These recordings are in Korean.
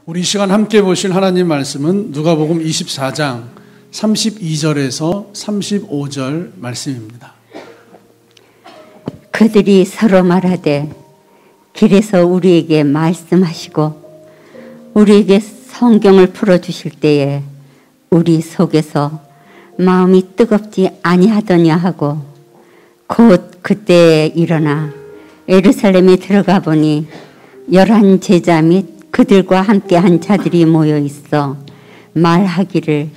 우리 이 시간 함께 보실 하나님 말씀은 누가복음 24장 32절에서 35절 말씀입니다. 그들이 서로 말하되 길에서 우리에게 말씀하시고 우리에게 성경을 풀어주실 때에 우리 속에서 마음이 뜨겁지 아니하더냐 하고 곧 그때에 일어나 예루살렘에 들어가 보니 11 제자 및 그들과 함께한 자들이 모여 있어 말하기를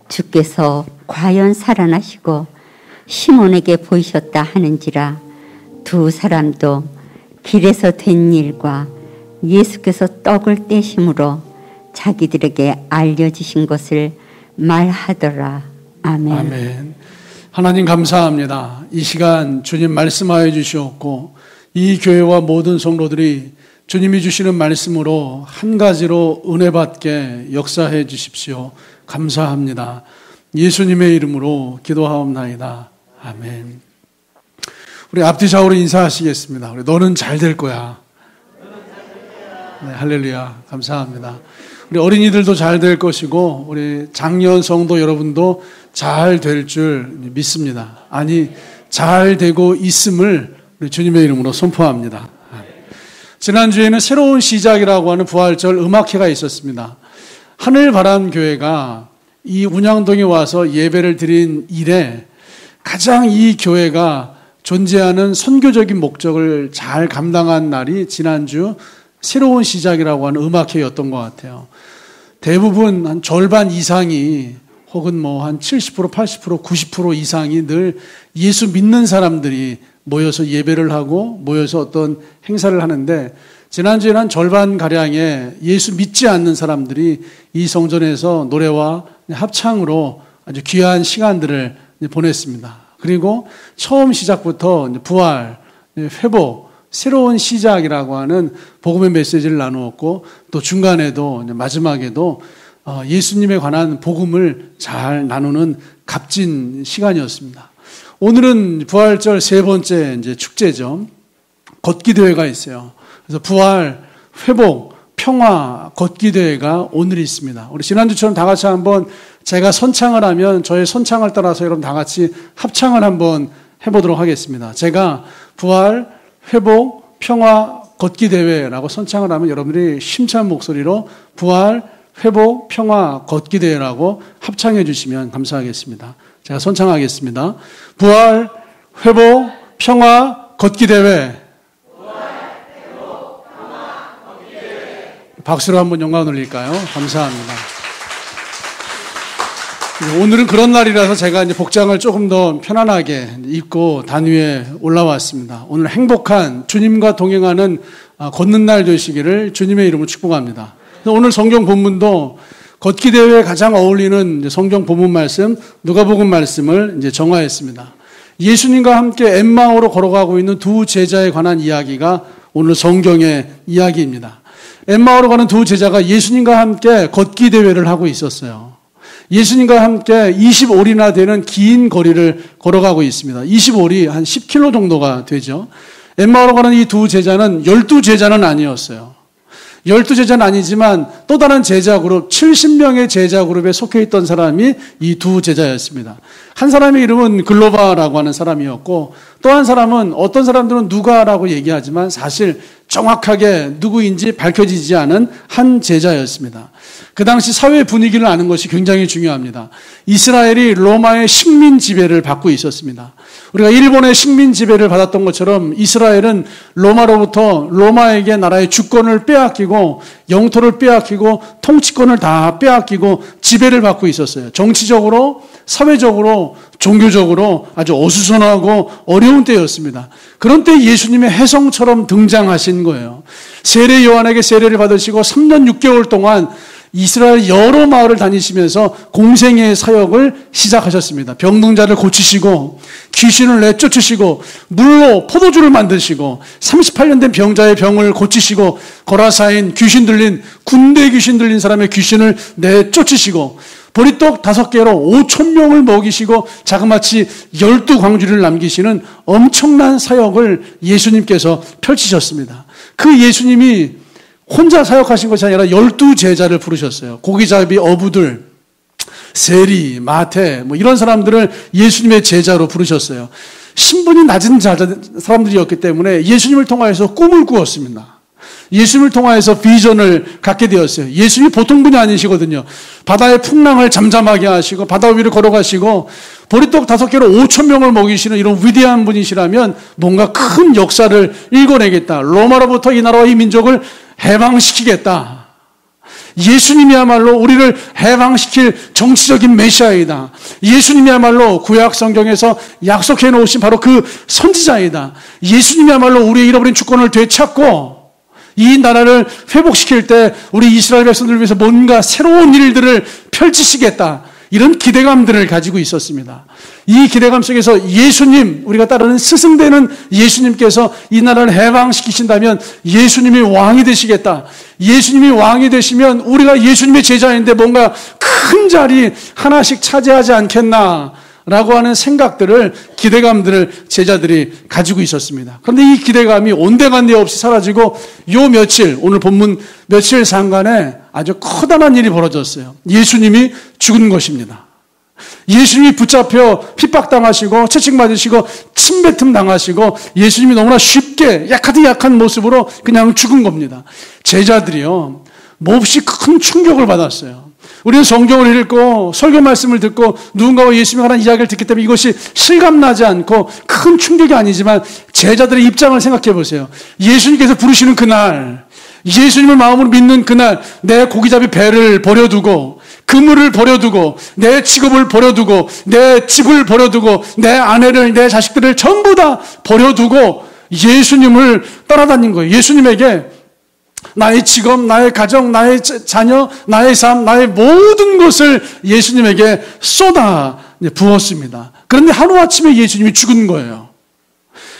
주께서 과연 살아나시고 시몬에게 보이셨다 하는지라. 두 사람도 길에서 된 일과 예수께서 떡을 떼심으로 자기들에게 알려지신 것을 말하더라. 아멘. 아멘. 하나님 감사합니다. 이 시간 주님 말씀하여 주시옵고 이 교회와 모든 성도들이 주님이 주시는 말씀으로 한 가지로 은혜 받게 역사해 주십시오. 감사합니다. 예수님의 이름으로 기도하옵나이다. 아멘. 우리 앞뒤 좌우로 인사하시겠습니다. 우리 너는 잘 될 거야. 네, 할렐루야. 감사합니다. 우리 어린이들도 잘 될 것이고 우리 장년 성도 여러분도 잘 될 줄 믿습니다. 아니, 잘 되고 있음을 우리 주님의 이름으로 선포합니다. 지난주에는 새로운 시작이라고 하는 부활절 음악회가 있었습니다. 하늘바람교회가 이 운양동에 와서 예배를 드린 이래 가장 이 교회가 존재하는 선교적인 목적을 잘 감당한 날이 지난주 새로운 시작이라고 하는 음악회였던 것 같아요. 대부분 한 절반 이상이 혹은 뭐 한 70%, 80%, 90% 이상이 늘 예수 믿는 사람들이 모여서 예배를 하고 모여서 어떤 행사를 하는데 지난주에는 한 절반가량의 예수 믿지 않는 사람들이 이 성전에서 노래와 합창으로 아주 귀한 시간들을 보냈습니다. 그리고 처음 시작부터 부활, 회복, 새로운 시작이라고 하는 복음의 메시지를 나누었고 또 중간에도 마지막에도 예수님에 관한 복음을 잘 나누는 값진 시간이었습니다. 오늘은 부활절 세 번째 이제 축제죠. 걷기 대회가 있어요. 그래서 부활, 회복, 평화 걷기 대회가 오늘 있습니다. 우리 지난주처럼 다 같이 한번 제가 선창을 하면 저의 선창을 따라서 여러분 다 같이 합창을 한번 해보도록 하겠습니다. 제가 부활, 회복, 평화 걷기 대회라고 선창을 하면 여러분들이 심찬 목소리로 부활, 회복, 평화 걷기 대회라고 합창해 주시면 감사하겠습니다. 제가 선창하겠습니다. 부활, 회복, 평화, 걷기 대회. 박수로 한번 영광을 올릴까요? 감사합니다. 오늘은 그런 날이라서 제가 이제 복장을 조금 더 편안하게 입고 단 위에 올라왔습니다. 오늘 행복한 주님과 동행하는 걷는 날 되시기를 주님의 이름으로 축복합니다. 오늘 성경 본문도 걷기 대회에 가장 어울리는 성경 본문 말씀, 누가복음 말씀을 이제 정하였습니다. 예수님과 함께 엠마오로 걸어가고 있는 두 제자에 관한 이야기가 오늘 성경의 이야기입니다. 엠마오로 가는 두 제자가 예수님과 함께 걷기 대회를 하고 있었어요. 예수님과 함께 20올이나 되는 긴 거리를 걸어가고 있습니다. 20올이 한 10km 정도가 되죠. 엠마오로 가는 이 두 제자는 12제자는 아니었어요. 12제자는 아니지만 또 다른 제자 그룹, 70명의 제자 그룹에 속해 있던 사람이 이 두 제자였습니다. 한 사람의 이름은 글로바라고 하는 사람이었고 또 한 사람은 어떤 사람들은 누가라고 얘기하지만 사실 정확하게 누구인지 밝혀지지 않은 한 제자였습니다. 그 당시 사회 분위기를 아는 것이 굉장히 중요합니다. 이스라엘이 로마의 식민 지배를 받고 있었습니다. 우리가 일본의 식민 지배를 받았던 것처럼 이스라엘은 로마에게 나라의 주권을 빼앗기고 영토를 빼앗기고 통치권을 다 빼앗기고 지배를 받고 있었어요. 정치적으로, 사회적으로, 종교적으로 아주 어수선하고 어려운 때였습니다. 그런 때 예수님의 혜성처럼 등장하신 거예요. 세례 요한에게 세례를 받으시고 3년 6개월 동안 이스라엘 여러 마을을 다니시면서 공생의 사역을 시작하셨습니다. 병든 자를 고치시고 귀신을 내쫓으시고 물로 포도주를 만드시고 38년 된 병자의 병을 고치시고 거라사인 귀신 들린 군대 귀신 들린 사람의 귀신을 내쫓으시고 보리떡 5개로 5,000명을 먹이시고 자그마치 12광주리를 남기시는 엄청난 사역을 예수님께서 펼치셨습니다. 그 예수님이 혼자 사역하신 것이 아니라 12제자를 부르셨어요. 고기잡이 어부들, 세리, 마태 뭐 이런 사람들을 예수님의 제자로 부르셨어요. 신분이 낮은 사람들이었기 때문에 예수님을 통하여서 꿈을 꾸었습니다. 예수님을 통하여서 비전을 갖게 되었어요. 예수님이 보통 분이 아니시거든요. 바다의 풍랑을 잠잠하게 하시고 바다 위를 걸어가시고 보리떡 5개로 5,000명을 먹이시는 이런 위대한 분이시라면 뭔가 큰 역사를 일궈내겠다. 로마로부터 이 나라와 이 민족을 해방시키겠다. 예수님이야말로 우리를 해방시킬 정치적인 메시아이다. 예수님이야말로 구약 성경에서 약속해 놓으신 바로 그 선지자이다. 예수님이야말로 우리의 잃어버린 주권을 되찾고 이 나라를 회복시킬 때 우리 이스라엘 백성들을 위해서 뭔가 새로운 일들을 펼치시겠다. 이런 기대감들을 가지고 있었습니다. 이 기대감 속에서 예수님, 우리가 따르는 스승되는 예수님께서 이 나라를 해방시키신다면 예수님이 왕이 되시겠다. 예수님이 왕이 되시면 우리가 예수님의 제자인데 뭔가 큰 자리 하나씩 차지하지 않겠나 라고 하는 생각들을, 기대감들을 제자들이 가지고 있었습니다. 그런데 이 기대감이 온데간데 없이 사라지고 요 며칠, 오늘 본문 며칠 상간에 아주 커다란 일이 벌어졌어요. 예수님이 죽은 것입니다. 예수님이 붙잡혀 핍박당하시고 채찍맞으시고 침뱉음 당하시고 예수님이 너무나 쉽게 약하디 약한 모습으로 그냥 죽은 겁니다. 제자들이요, 몹시 큰 충격을 받았어요. 우리는 성경을 읽고 설교 말씀을 듣고 누군가와 예수님에 관한 이야기를 듣기 때문에 이것이 실감나지 않고 큰 충격이 아니지만 제자들의 입장을 생각해 보세요. 예수님께서 부르시는 그날, 예수님을 마음으로 믿는 그날, 내 고기잡이 배를 버려두고 그물을 버려두고 내 직업을 버려두고 내 집을 버려두고 내 아내를, 내 자식들을 전부 다 버려두고 예수님을 따라다닌 거예요. 예수님에게 나의 직업, 나의 가정, 나의 자녀, 나의 삶, 나의 모든 것을 예수님에게 쏟아 부었습니다. 그런데 하루아침에 예수님이 죽은 거예요.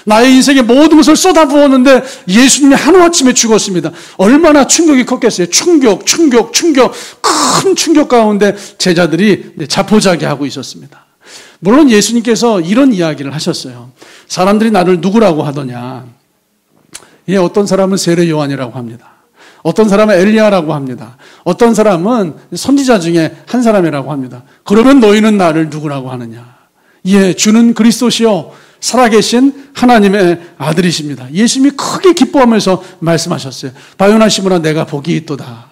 나의 인생의 모든 것을 쏟아 부었는데 예수님이 하루아침에 죽었습니다. 얼마나 충격이 컸겠어요. 충격. 큰 충격 가운데 제자들이 자포자기하고 있었습니다. 물론 예수님께서 이런 이야기를 하셨어요. 사람들이 나를 누구라고 하더냐. 어떤 사람은 세례 요한이라고 합니다. 어떤 사람은 엘리야라고 합니다. 어떤 사람은 선지자 중에 한 사람이라고 합니다. 그러면 너희는 나를 누구라고 하느냐. 주는 그리스도시요 살아계신 하나님의 아들이십니다. 예수님이 크게 기뻐하면서 말씀하셨어요. 바요나 시므라 내가 복이 있도다.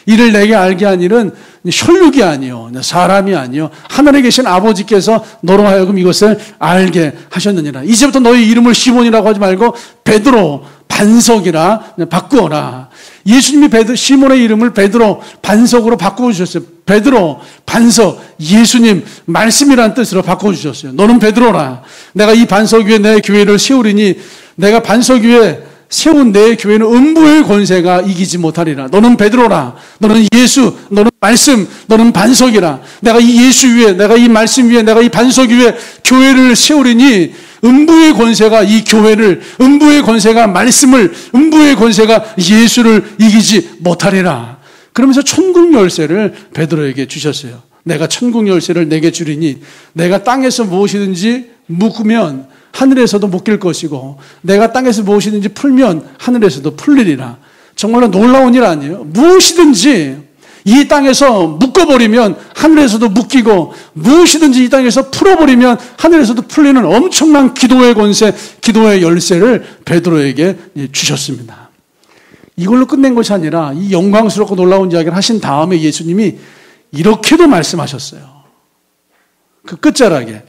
이를 내게 알게 한 일은 혈육이 아니요 사람이 아니요 하늘에 계신 아버지께서 너로 하여금 이것을 알게 하셨느니라. 이제부터 너희 이름을 시몬이라고 하지 말고 베드로 반석이라 바꾸어라. 예수님이 시몬의 이름을 베드로 반석으로 바꿔주셨어요. 베드로 반석, 예수님 말씀이란 뜻으로 바꿔주셨어요. 너는 베드로라. 내가 이 반석 위에 내 교회를 세우리니 내가 반석 위에 세운 내 교회는 음부의 권세가 이기지 못하리라. 너는 베드로라. 너는 예수, 너는 말씀, 너는 반석이라. 내가 이 예수 위에, 내가 이 말씀 위에, 내가 이 반석 위에 교회를 세우리니 음부의 권세가 이 교회를, 음부의 권세가 말씀을, 음부의 권세가 예수를 이기지 못하리라. 그러면서 천국 열쇠를 베드로에게 주셨어요. 내가 천국 열쇠를 내게 주리니 내가 땅에서 무엇이든지 묶으면 하늘에서도 묶일 것이고 내가 땅에서 무엇이든지 풀면 하늘에서도 풀리리라. 정말로 놀라운 일 아니에요? 무엇이든지 이 땅에서 묶어버리면 하늘에서도 묶이고 무엇이든지 이 땅에서 풀어버리면 하늘에서도 풀리는 엄청난 기도의 권세, 기도의 열쇠를 베드로에게 주셨습니다. 이걸로 끝낸 것이 아니라 이 영광스럽고 놀라운 이야기를 하신 다음에 예수님이 이렇게도 말씀하셨어요. 그 끝자락에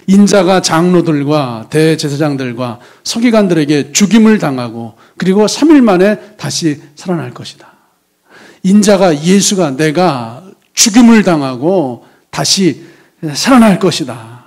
인자가 장로들과 대제사장들과 서기관들에게 죽임을 당하고 그리고 3일 만에 다시 살아날 것이다. 인자가, 예수가, 내가 죽임을 당하고 다시 살아날 것이다.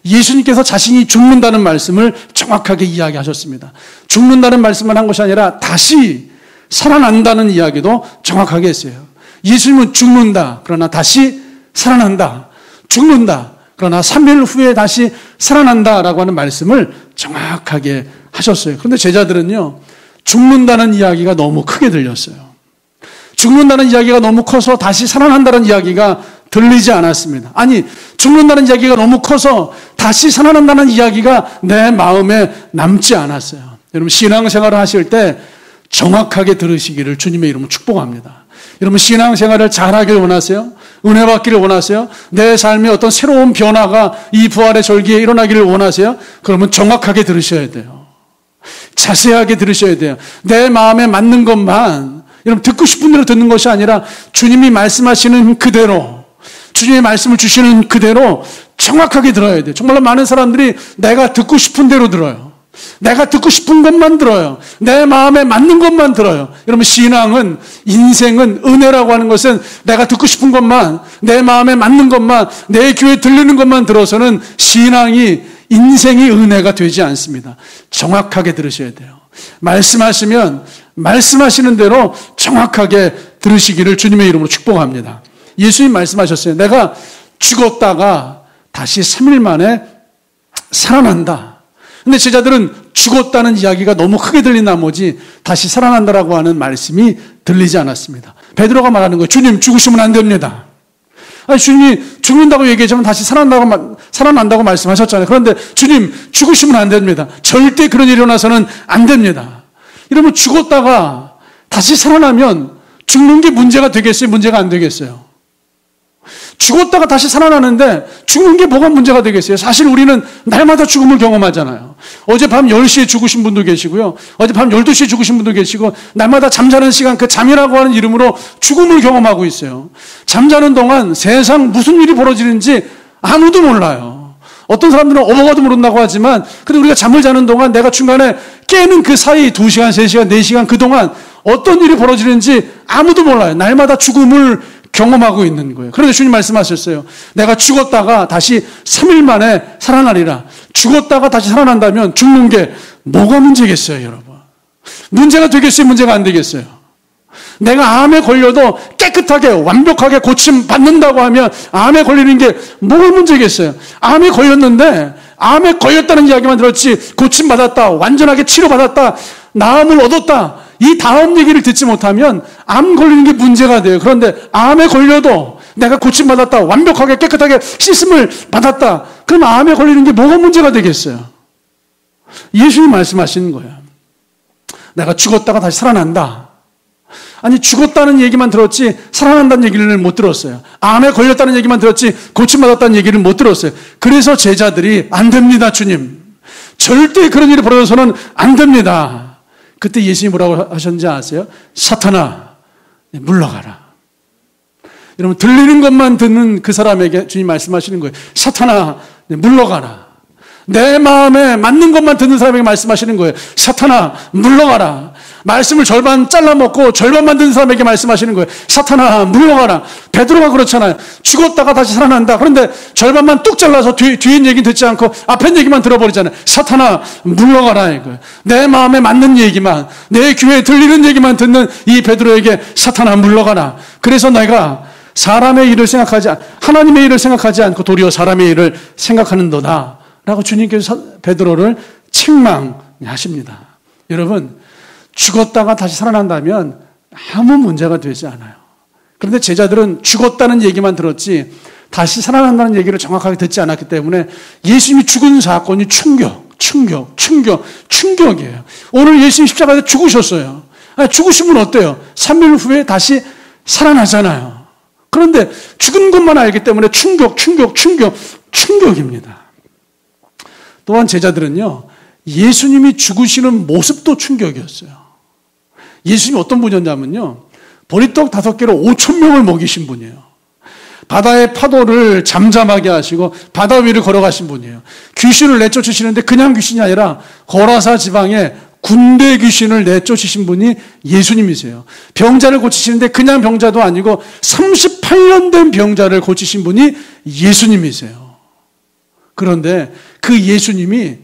예수님께서 자신이 죽는다는 말씀을 정확하게 이야기하셨습니다. 죽는다는 말씀을 한 것이 아니라 다시 살아난다는 이야기도 정확하게 했어요. 예수님은 죽는다. 그러나 다시 살아난다. 죽는다. 그러나 3일 후에 다시 살아난다라고 하는 말씀을 정확하게 하셨어요. 그런데 제자들은요, 죽는다는 이야기가 너무 크게 들렸어요. 죽는다는 이야기가 너무 커서 다시 살아난다는 이야기가 들리지 않았습니다. 아니, 죽는다는 이야기가 너무 커서 다시 살아난다는 이야기가 내 마음에 남지 않았어요. 여러분, 신앙생활을 하실 때 정확하게 들으시기를 주님의 이름으로 축복합니다. 여러분 신앙생활을 잘하길 원하세요? 은혜 받기를 원하세요? 내 삶에 어떤 새로운 변화가 이 부활의 절기에 일어나기를 원하세요? 그러면 정확하게 들으셔야 돼요. 자세하게 들으셔야 돼요. 내 마음에 맞는 것만 여러분 듣고 싶은 대로 듣는 것이 아니라 주님이 말씀하시는 그대로 주님의 말씀을 주시는 그대로 정확하게 들어야 돼요. 정말로 많은 사람들이 내가 듣고 싶은 대로 들어요. 내가 듣고 싶은 것만 들어요. 내 마음에 맞는 것만 들어요. 여러분 신앙은 인생은 은혜라고 하는 것은 내가 듣고 싶은 것만 내 마음에 맞는 것만 내 귀에 들리는 것만 들어서는 신앙이 인생이 은혜가 되지 않습니다. 정확하게 들으셔야 돼요. 말씀하시면 말씀하시는 대로 정확하게 들으시기를 주님의 이름으로 축복합니다. 예수님 말씀하셨어요. 내가 죽었다가 다시 3일 만에 살아난다. 근데 제자들은 죽었다는 이야기가 너무 크게 들린 나머지 다시 살아난다라고 하는 말씀이 들리지 않았습니다. 베드로가 말하는 거예요. 주님 죽으시면 안 됩니다. 아니, 주님이 죽는다고 얘기하지만 다시 살아난다고 말씀하셨잖아요. 그런데 주님 죽으시면 안 됩니다. 절대 그런 일이 일어나서는 안 됩니다. 이러면 죽었다가 다시 살아나면 죽는 게 문제가 되겠어요? 문제가 안 되겠어요? 죽었다가 다시 살아나는데 죽는 게 뭐가 문제가 되겠어요? 사실 우리는 날마다 죽음을 경험하잖아요. 어젯밤 10시에 죽으신 분도 계시고요. 어젯밤 12시에 죽으신 분도 계시고 날마다 잠자는 시간 그 잠이라고 하는 이름으로 죽음을 경험하고 있어요. 잠자는 동안 세상 무슨 일이 벌어지는지 아무도 몰라요. 어떤 사람들은 어버가도 모른다고 하지만 근데 우리가 잠을 자는 동안 내가 중간에 깨는 그 사이 2시간, 3시간, 4시간 그동안 어떤 일이 벌어지는지 아무도 몰라요. 날마다 죽음을 경험하고 있는 거예요. 그런데 주님 말씀하셨어요. 내가 죽었다가 다시 3일 만에 살아나리라. 죽었다가 다시 살아난다면 죽는 게 뭐가 문제겠어요, 여러분? 문제가 되겠어요, 문제가 안 되겠어요? 내가 암에 걸려도 깨끗하게 완벽하게 고침 받는다고 하면 암에 걸리는 게 뭐가 문제겠어요? 암에 걸렸는데 암에 걸렸다는 이야기만 들었지 고침 받았다, 완전하게 치료받았다, 나음을 얻었다 이 다음 얘기를 듣지 못하면 암 걸리는 게 문제가 돼요. 그런데 암에 걸려도 내가 고침받았다, 완벽하게 깨끗하게 씻음을 받았다. 그럼 암에 걸리는 게 뭐가 문제가 되겠어요? 예수님 말씀하시는 거예요. 내가 죽었다가 다시 살아난다. 아니 죽었다는 얘기만 들었지 살아난다는 얘기를 못 들었어요. 암에 걸렸다는 얘기만 들었지 고침받았다는 얘기를 못 들었어요. 그래서 제자들이 안 됩니다, 주님. 절대 그런 일이 벌어져서는 안 됩니다. 그때 예수님이 뭐라고 하셨는지 아세요? 사탄아, 물러가라. 여러분 들리는 것만 듣는 그 사람에게 주님 말씀하시는 거예요. 사탄아, 물러가라. 내 마음에 맞는 것만 듣는 사람에게 말씀하시는 거예요. 사탄아, 물러가라. 말씀을 절반 잘라먹고 절반만 듣는 사람에게 말씀하시는 거예요. 사탄아, 물러가라. 베드로가 그렇잖아요. 죽었다가 다시 살아난다. 그런데 절반만 뚝 잘라서 뒤에 얘기는 듣지 않고 앞에 얘기만 들어버리잖아요. 사탄아, 물러가라 이거예요. 내 마음에 맞는 얘기만, 내 귀에 들리는 얘기만 듣는 이 베드로에게 사탄아, 물러가라. 그래서 내가 사람의 일을 생각하지 하나님의 일을 생각하지 않고 도리어 사람의 일을 생각하는도다 라고 주님께서 베드로를 책망하십니다. 여러분 죽었다가 다시 살아난다면 아무 문제가 되지 않아요. 그런데 제자들은 죽었다는 얘기만 들었지 다시 살아난다는 얘기를 정확하게 듣지 않았기 때문에 예수님이 죽은 사건이 충격이에요. 오늘 예수님 십자가에서 죽으셨어요. 아니, 죽으시면 어때요? 3일 후에 다시 살아나잖아요. 그런데 죽은 것만 알기 때문에 충격입니다. 또한 제자들은요, 예수님이 죽으시는 모습도 충격이었어요. 예수님이 어떤 분이었냐면요, 보리떡 5개로 5,000명을 먹이신 분이에요. 바다의 파도를 잠잠하게 하시고 바다 위를 걸어가신 분이에요. 귀신을 내쫓으시는데 그냥 귀신이 아니라 거라사 지방에 군대 귀신을 내쫓으신 분이 예수님이세요. 병자를 고치시는데 그냥 병자도 아니고 38년 된 병자를 고치신 분이 예수님이세요. 그런데 그 예수님이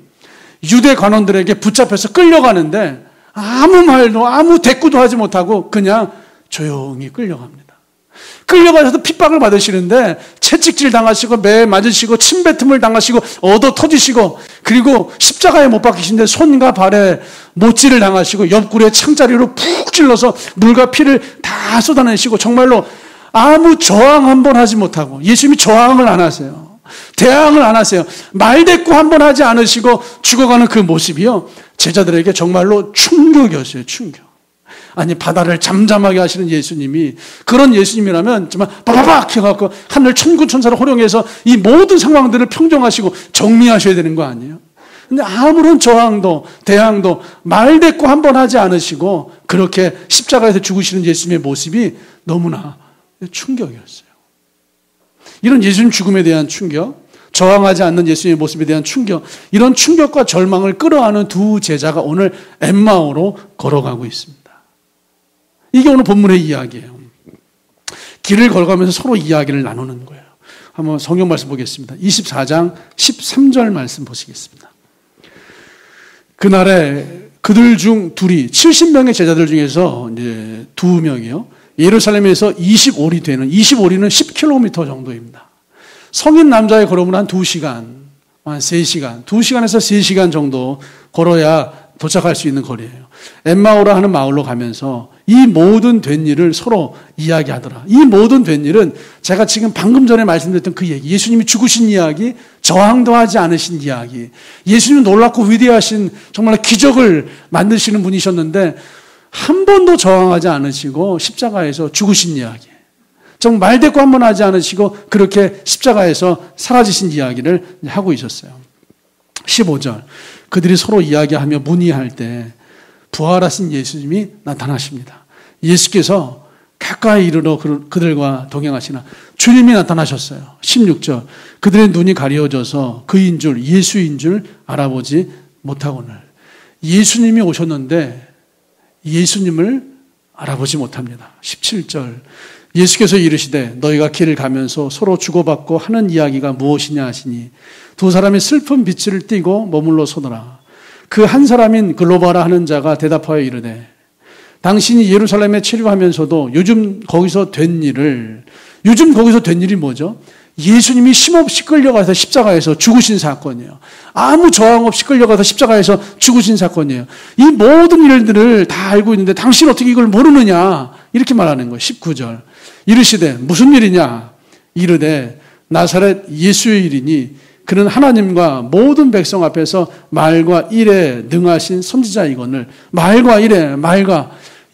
유대 관원들에게 붙잡혀서 끌려가는데 아무 말도 아무 대꾸도 하지 못하고 그냥 조용히 끌려갑니다. 끌려가셔서 핍박을 받으시는데 채찍질 당하시고 매 맞으시고 침뱉음을 당하시고 얻어 터지시고 그리고 십자가에 못 박히신데 손과 발에 못질을 당하시고 옆구리에 창자리로 푹 찔러서 물과 피를 다 쏟아내시고 정말로 아무 저항 한번 하지 못하고 예수님이 저항을 안 하세요. 대항을 안 하세요. 말대꾸 한번 하지 않으시고 죽어가는 그 모습이요. 제자들에게 정말로 충격이었어요. 충격. 아니 바다를 잠잠하게 하시는 예수님이, 그런 예수님이라면 정말 바바박 해갖고 하늘 천군 천사를 호령해서 이 모든 상황들을 평정하시고 정리하셔야 되는 거 아니에요? 근데 아무런 저항도 대항도 말대꾸 한 번 하지 않으시고 그렇게 십자가에서 죽으시는 예수님의 모습이 너무나 충격이었어요. 이런 예수님 죽음에 대한 충격, 저항하지 않는 예수님의 모습에 대한 충격, 이런 충격과 절망을 끌어안은 두 제자가 오늘 엠마오로 걸어가고 있습니다. 이게 오늘 본문의 이야기예요. 길을 걸어가면서 서로 이야기를 나누는 거예요. 한번 성경 말씀 보겠습니다. 24장 13절 말씀 보시겠습니다. 그날에 그들 중 둘이 70명의 제자들 중에서 이제 2명이요. 예루살렘에서 25리 되는, 25리는 10km 정도입니다. 성인 남자의 걸음은 한 2시간, 한 3시간, 2시간에서 3시간 정도 걸어야 도착할 수 있는 거리예요. 엠마오라 하는 마을로 가면서 이 모든 된 일을 서로 이야기하더라. 이 모든 된 일은 제가 지금 방금 전에 말씀드렸던 그 얘기, 예수님이 죽으신 이야기, 저항도 하지 않으신 이야기, 예수님은 놀랍고 위대하신 정말 기적을 만드시는 분이셨는데 한 번도 저항하지 않으시고 십자가에서 죽으신 이야기, 정말 말대꾸 한 번 하지 않으시고 그렇게 십자가에서 사라지신 이야기를 하고 있었어요. 15절, 그들이 서로 이야기하며 문의할 때 부활하신 예수님이 나타나십니다. 예수께서 가까이 이르러 그들과 동행하시나 주님이 나타나셨어요. 16절, 그들의 눈이 가려져서 그인 줄, 예수인 줄 알아보지 못하거늘. 예수님이 오셨는데 예수님을 알아보지 못합니다. 17절, 예수께서 이르시되 너희가 길을 가면서 서로 주고받고 하는 이야기가 무엇이냐 하시니 두 사람이 슬픈 빛을 띠고 머물러 서더라. 그 한 사람인 글로바라 하는 자가 대답하여 이르되 당신이 예루살렘에 체류하면서도 요즘 거기서 된 일이 뭐죠? 예수님이 힘없이 끌려가서 십자가에서 죽으신 사건이에요. 아무 저항 없이 끌려가서 십자가에서 죽으신 사건이에요. 이 모든 일들을 다 알고 있는데 당신 어떻게 이걸 모르느냐, 이렇게 말하는 거예요. 19절, 이르시되 무슨 일이냐, 이르되 나사렛 예수의 일이니 그는 하나님과 모든 백성 앞에서 말과 일에 능하신 선지자이거늘. 말과 일에,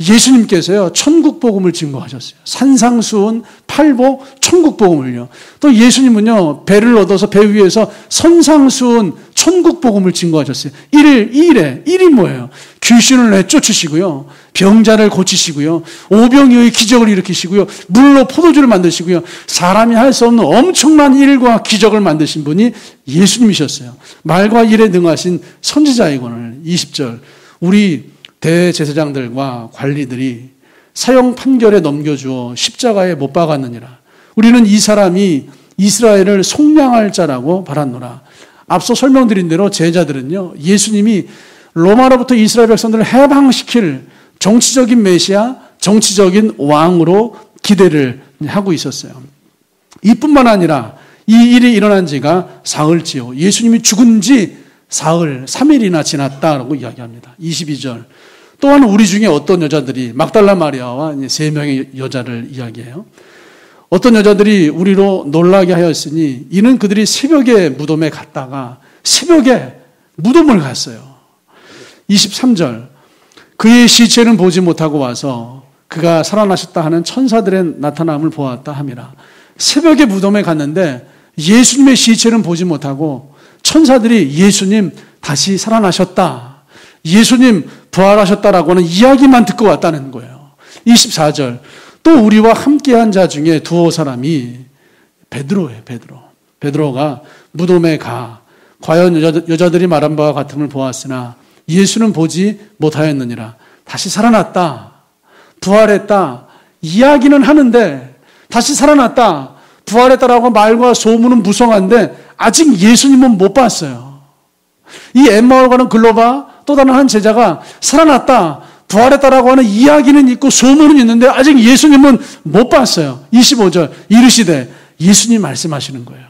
예수님께서요 천국 복음을 증거하셨어요. 산상수훈, 팔복, 천국 복음을요. 또 예수님은요 배를 얻어서 배 위에서 선상수훈, 천국 복음을 증거하셨어요. 일이 뭐예요? 귀신을 내쫓으시고요, 병자를 고치시고요, 오병이어의 기적을 일으키시고요, 물로 포도주를 만드시고요, 사람이 할 수 없는 엄청난 일과 기적을 만드신 분이 예수님이셨어요. 말과 일에 능하신 선지자이거늘. 20절, 우리 대제사장들과 관리들이 사형 판결에 넘겨주어 십자가에 못 박았느니라. 우리는 이 사람이 이스라엘을 속량할 자라고 바랐노라. 앞서 설명드린 대로 제자들은요, 예수님이 로마로부터 이스라엘 백성들을 해방시킬 정치적인 메시아, 정치적인 왕으로 기대를 하고 있었어요. 이뿐만 아니라 이 일이 일어난 지가 사흘째요, 예수님이 죽은 지 사흘, 3일이나 지났다라고 이야기합니다. 22절, 또한 우리 중에 어떤 여자들이, 막달라 마리아와 3명의 여자를 이야기해요. 어떤 여자들이 우리로 놀라게 하였으니 이는 그들이 새벽에 무덤에 갔다가 새벽에 무덤을 갔어요. 23절, 그의 시체는 보지 못하고 와서 그가 살아나셨다 하는 천사들의 나타남을 보았다 함이라. 새벽에 무덤에 갔는데 예수님의 시체는 보지 못하고 천사들이 예수님 다시 살아나셨다, 예수님 부활하셨다라고 하는 이야기만 듣고 왔다는 거예요. 24절, 또 우리와 함께한 자 중에 두어 사람이 베드로예요. 베드로가 무덤에 가 과연 여자들이 말한 바와 같음을 보았으나 예수는 보지 못하였느니라. 다시 살아났다, 부활했다 이야기는 하는데, 다시 살아났다, 부활했다라고 말과 소문은 무성한데 아직 예수님은 못 봤어요. 이 엠마오로 가는 글로바, 또 다른 한 제자가 살아났다, 부활했다라고 하는 이야기는 있고 소문은 있는데 아직 예수님은 못 봤어요. 25절, 이르시되, 예수님 말씀하시는 거예요.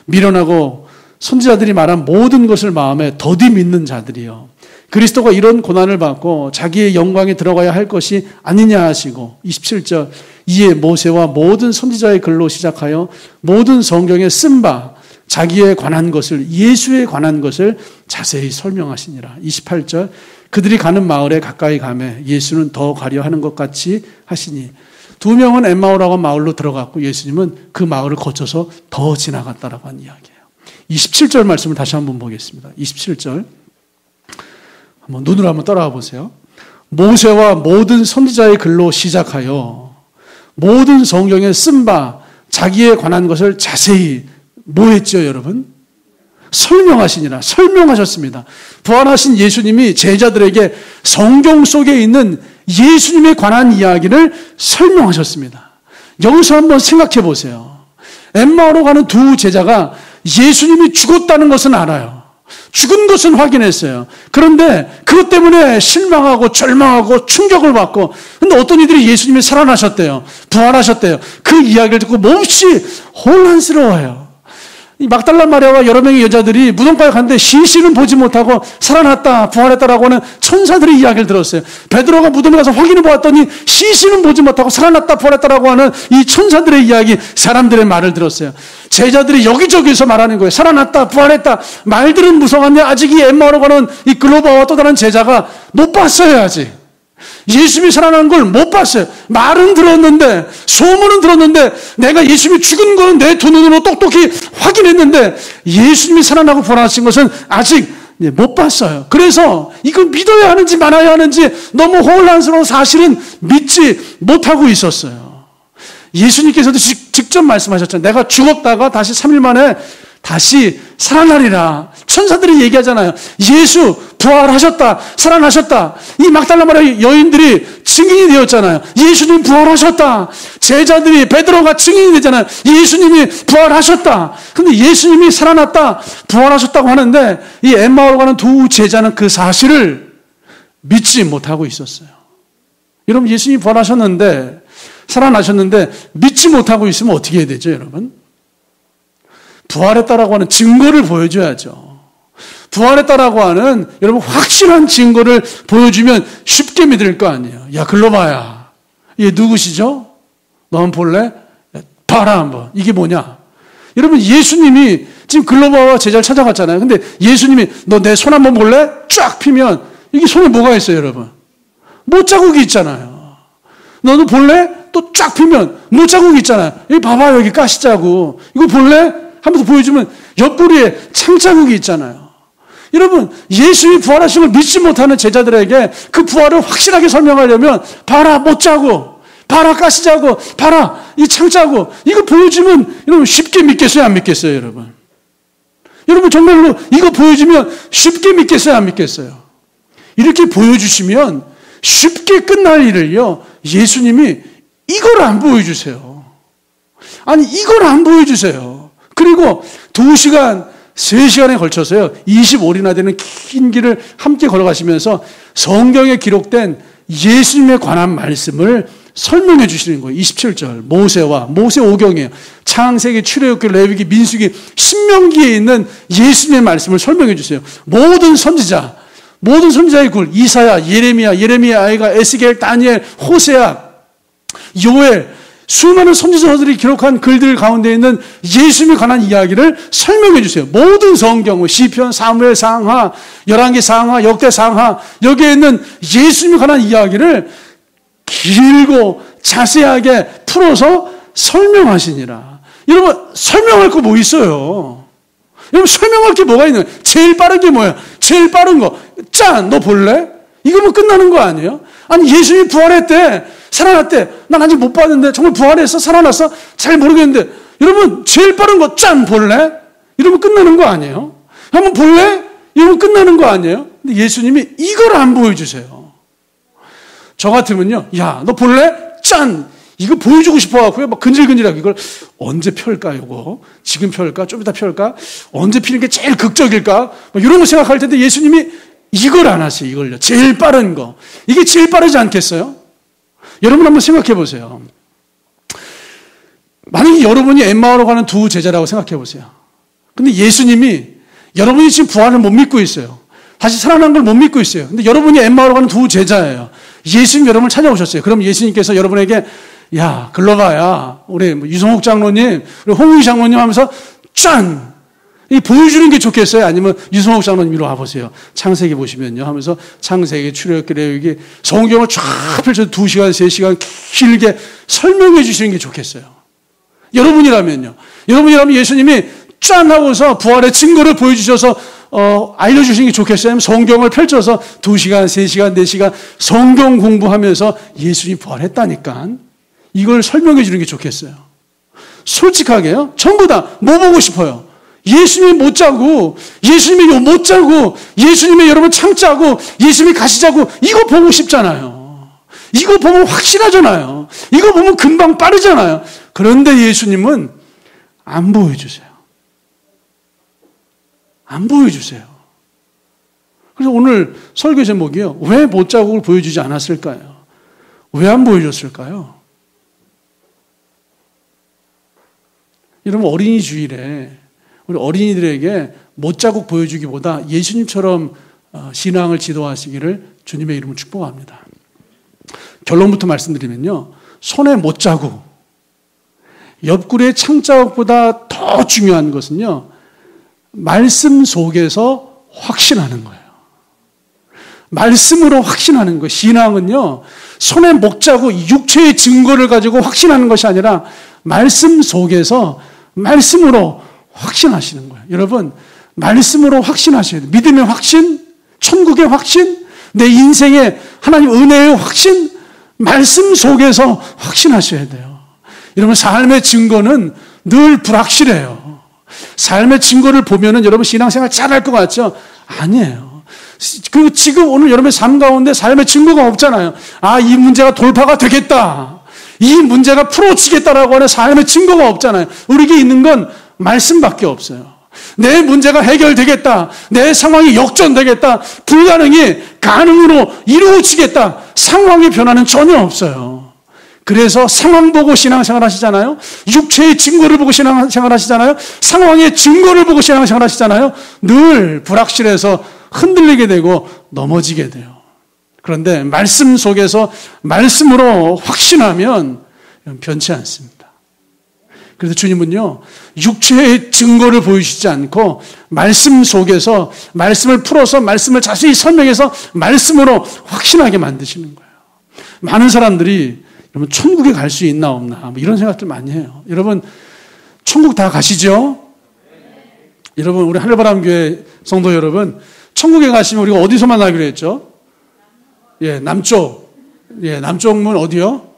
미련하고 선지자들이 말한 모든 것을 마음에 더디 믿는 자들이요, 그리스도가 이런 고난을 받고 자기의 영광에 들어가야 할 것이 아니냐 하시고, 27절, 이에 모세와 모든 선지자의 글로 시작하여 모든 성경에 쓴 바 자기에 관한 것을, 예수에 관한 것을 자세히 설명하시니라. 28절, 그들이 가는 마을에 가까이 가매 예수는 더 가려 하는 것 같이 하시니 두 명은 엠마오라고 마을로 들어갔고 예수님은 그 마을을 거쳐서 더 지나갔다라고 하는 이야기예요. 27절 말씀을 다시 한번 보겠습니다. 27절 한번 눈으로 한번 따라와 보세요. 모세와 모든 선지자의 글로 시작하여 모든 성경에 쓴 바 자기에 관한 것을 자세히 뭐 했죠, 여러분? 설명하시니라. 설명하셨습니다. 부활하신 예수님이 제자들에게 성경 속에 있는 예수님에 관한 이야기를 설명하셨습니다. 여기서 한번 생각해 보세요. 엠마오로 가는 두 제자가 예수님이 죽었다는 것은 알아요. 죽은 것은 확인했어요. 그런데 그것 때문에 실망하고 절망하고 충격을 받고, 근데 어떤 이들이 예수님이 살아나셨대요. 부활하셨대요. 그 이야기를 듣고 몹시 혼란스러워요. 이 막달라 마리아와 여러 명의 여자들이 무덤가에 갔는데 시신은 보지 못하고 살아났다, 부활했다라고 하는 천사들의 이야기를 들었어요. 베드로가 무덤에 가서 확인해 보았더니 시신은 보지 못하고 살아났다, 부활했다라고 하는 이 천사들의 이야기, 사람들의 말을 들었어요. 제자들이 여기저기서 말하는 거예요. 살아났다, 부활했다. 말들은 무성한데 아직 이 엠마오로 가는 이 글로바와 또 다른 제자가 못 봤어요, 아직. 예수님이 살아난 걸 못 봤어요. 말은 들었는데, 소문은 들었는데, 내가 예수님이 죽은 거는 내 두 눈으로 똑똑히 확인했는데 예수님이 살아나고 부활하신 것은 아직 못 봤어요. 그래서 이걸 믿어야 하는지 말아야 하는지 너무 혼란스러운 사실은 믿지 못하고 있었어요. 예수님께서도 직접 말씀하셨잖아요. 내가 죽었다가 다시 3일 만에 다시 살아나리라. 천사들이 얘기하잖아요. 예수 부활하셨다, 살아나셨다. 이 막달라 마리아 여인들이 증인이 되었잖아요. 예수님 부활하셨다. 제자들이, 베드로가 증인이 되잖아요. 예수님이 부활하셨다. 근데 예수님이 살아났다, 부활하셨다고 하는데 이 엠마오로 가는 두 제자는 그 사실을 믿지 못하고 있었어요. 여러분, 예수님이 부활하셨는데, 살아나셨는데 믿지 못하고 있으면 어떻게 해야 되죠, 여러분? 부활했다라고 하는 증거를 보여줘야죠. 부활했다라고 하는 여러분 확실한 증거를 보여주면 쉽게 믿을 거 아니에요. 야, 글로바야, 얘 누구시죠? 너 한번 볼래? 봐라 한번. 이게 뭐냐? 여러분, 예수님이 지금 글로바와 제자를 찾아갔잖아요. 근데 예수님이 너 내 손 한번 볼래? 쫙 피면 이게 손에 뭐가 있어요, 여러분? 못자국이 있잖아요. 너도 볼래? 또 쫙 피면 못자국이 있잖아요. 여기 봐봐, 여기 가시자국. 이거 볼래? 한번 더 보여주면 옆구리에 창자국이 있잖아요. 여러분, 예수님이 부활하신 걸 믿지 못하는 제자들에게 그 부활을 확실하게 설명하려면 봐라, 못자국, 봐라, 가시자국, 봐라, 이 창자국, 이거 보여주면 여러분 쉽게 믿겠어요, 안 믿겠어요, 여러분? 여러분, 정말로 이거 보여주면 쉽게 믿겠어요, 안 믿겠어요? 이렇게 보여주시면 쉽게 끝날 일을요, 예수님이 이걸 안 보여주세요. 아니, 이걸 안 보여주세요. 그리고 2시간, 3시간에 걸쳐서요, 25일이나 되는 긴 길을 함께 걸어가시면서 성경에 기록된 예수님에 관한 말씀을 설명해 주시는 거예요. 27절, 모세와, 모세 오경이에요. 창세기, 출애굽기, 레위기, 민수기, 신명기에 있는 예수님의 말씀을 설명해 주세요. 모든 선지자의 글, 이사야, 예레미야, 아이가, 에스겔, 다니엘, 호세아, 요엘, 수많은 선지자들이 기록한 글들 가운데 있는 예수님에 관한 이야기를 설명해 주세요. 모든 성경을, 시편, 사무엘 상하, 열왕기 상하, 역대 상하, 여기에 있는 예수님에 관한 이야기를 길고 자세하게 풀어서 설명하시니라. 여러분, 설명할 거 뭐 있어요? 여러분, 설명할 게 뭐가 있는 거예요? 제일 빠른 게 뭐야? 제일 빠른 거. 짠! 너 볼래? 이거면 끝나는 거 아니에요? 아니, 예수님이 부활했대, 살아났대. 난 아직 못 봤는데, 정말 부활했어? 살아났어? 잘 모르겠는데. 여러분, 제일 빠른 거 짠! 볼래? 이러면 끝나는 거 아니에요? 한번 볼래? 이러면 끝나는 거 아니에요? 근데 예수님이 이걸 안 보여주세요. 저 같으면요, 야, 너 볼래? 짠! 이거 보여주고 싶어갖고요, 막 근질근질하게 이걸 언제 펼까, 이거? 지금 펼까? 좀 이따 펼까? 언제 피는 게 제일 극적일까? 이런 거 생각할 텐데 예수님이 이걸 안 하세요, 이걸요. 제일 빠른 거. 이게 제일 빠르지 않겠어요? 여러분 한번 생각해 보세요. 만약에 여러분이 엠마오로 가는 두 제자라고 생각해 보세요. 근데 예수님이 여러분이 지금 부활을 못 믿고 있어요. 다시 살아난 걸 못 믿고 있어요. 근데 여러분이 엠마오로 가는 두 제자예요. 예수님 여러분을 찾아오셨어요. 그럼 예수님께서 여러분에게 야, 글로바야, 우리 유성옥 장로님, 우리 홍우희 장로님 하면서 짠! 이 보여주는 게 좋겠어요? 아니면 유성옥 장로님 이리 와보세요. 창세기 보시면요. 하면서 창세기, 출애굽기, 레위기, 성경을 쫙 펼쳐서 2시간, 3시간 길게 설명해 주시는 게 좋겠어요. 여러분이라면요. 여러분이라면 예수님이 짠 하고서 부활의 증거를 보여주셔서 알려주시는 게 좋겠어요? 아니면 성경을 펼쳐서 2시간, 3시간, 4시간 성경 공부하면서 예수님이 부활했다니까 이걸 설명해 주는 게 좋겠어요. 솔직하게요. 전부 다 뭐 보고 싶어요? 예수님이 못 자고, 예수님이 못 자고, 예수님이 여러분 창자고, 예수님이 가시자고, 이거 보고 싶잖아요. 이거 보면 확실하잖아요. 이거 보면 금방 빠르잖아요. 그런데 예수님은 안 보여주세요. 안 보여주세요. 그래서 오늘 설교 제목이요. 왜 못 자국을 보여주지 않았을까요? 왜 안 보여줬을까요? 여러분 어린이 주일에 우리 어린이들에게 못자국 보여주기보다 예수님처럼 신앙을 지도하시기를 주님의 이름으로 축복합니다. 결론부터 말씀드리면요. 손에 못자국, 옆구리의 창자국보다 더 중요한 것은요. 말씀 속에서 확신하는 거예요. 말씀으로 확신하는 거예요. 신앙은요. 손에 못자국, 육체의 증거를 가지고 확신하는 것이 아니라 말씀 속에서 말씀으로 확신하시는 거예요. 여러분, 말씀으로 확신하셔야 돼요. 믿음의 확신, 천국의 확신, 내 인생의 하나님 은혜의 확신, 말씀 속에서 확신하셔야 돼요. 여러분, 삶의 증거는 늘 불확실해요. 삶의 증거를 보면은 여러분 신앙생활 잘할 것 같죠? 아니에요. 그리고 지금 오늘 여러분의 삶 가운데 삶의 증거가 없잖아요. 아, 이 문제가 돌파가 되겠다. 이 문제가 풀어지겠다라고 하는 삶의 증거가 없잖아요. 우리에게 있는 건 말씀밖에 없어요. 내 문제가 해결되겠다. 내 상황이 역전되겠다. 불가능이 가능으로 이루어지겠다. 상황의 변화는 전혀 없어요. 그래서 상황 보고 신앙생활 하시잖아요. 육체의 증거를 보고 신앙생활 하시잖아요. 상황의 증거를 보고 신앙생활 하시잖아요. 늘 불확실해서 흔들리게 되고 넘어지게 돼요. 그런데 말씀 속에서 말씀으로 확신하면 변치 않습니다. 그래서 주님은요, 육체의 증거를 보여주시지 않고 말씀 속에서 말씀을 풀어서 말씀을 자세히 설명해서 말씀으로 확신하게 만드시는 거예요. 많은 사람들이 여러분 천국에 갈 수 있나 없나 뭐 이런 생각들 많이 해요. 여러분 천국 다 가시죠? 여러분 우리 하늘바람교회 성도 여러분 천국에 가시면 우리가 어디서 만나기로 했죠? 예, 남쪽. 예, 남쪽 문 어디요?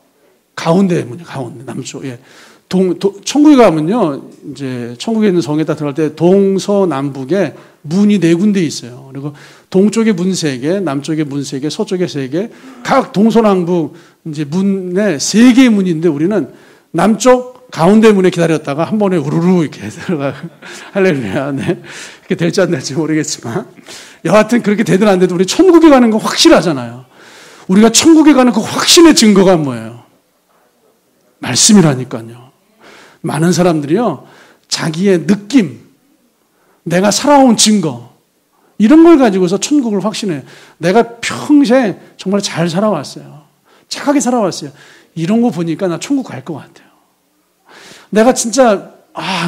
가운데 문이요. 가운데 남쪽. 예. 천국에 가면요, 이제 천국에 있는 성에다 들어갈 때 동서남북에 문이 4군데 있어요. 그리고 동쪽에 문 3개, 남쪽에 문 3개, 서쪽에 3개, 각 동서남북 이제 문에 3개의 문인데 우리는 남쪽 가운데 문에 기다렸다가 한 번에 우르르 이렇게 들어가. 할렐루야. 네. 그렇게 될지 안 될지 모르겠지만 여하튼 그렇게 되든 안 되든 우리 천국에 가는 거 확실하잖아요. 우리가 천국에 가는 그 확신의 증거가 뭐예요? 말씀이라니까요. 많은 사람들이요, 자기의 느낌, 내가 살아온 증거, 이런 걸 가지고서 천국을 확신해요. 내가 평생 정말 잘 살아왔어요. 착하게 살아왔어요. 이런 거 보니까 나 천국 갈 것 같아요. 내가 진짜,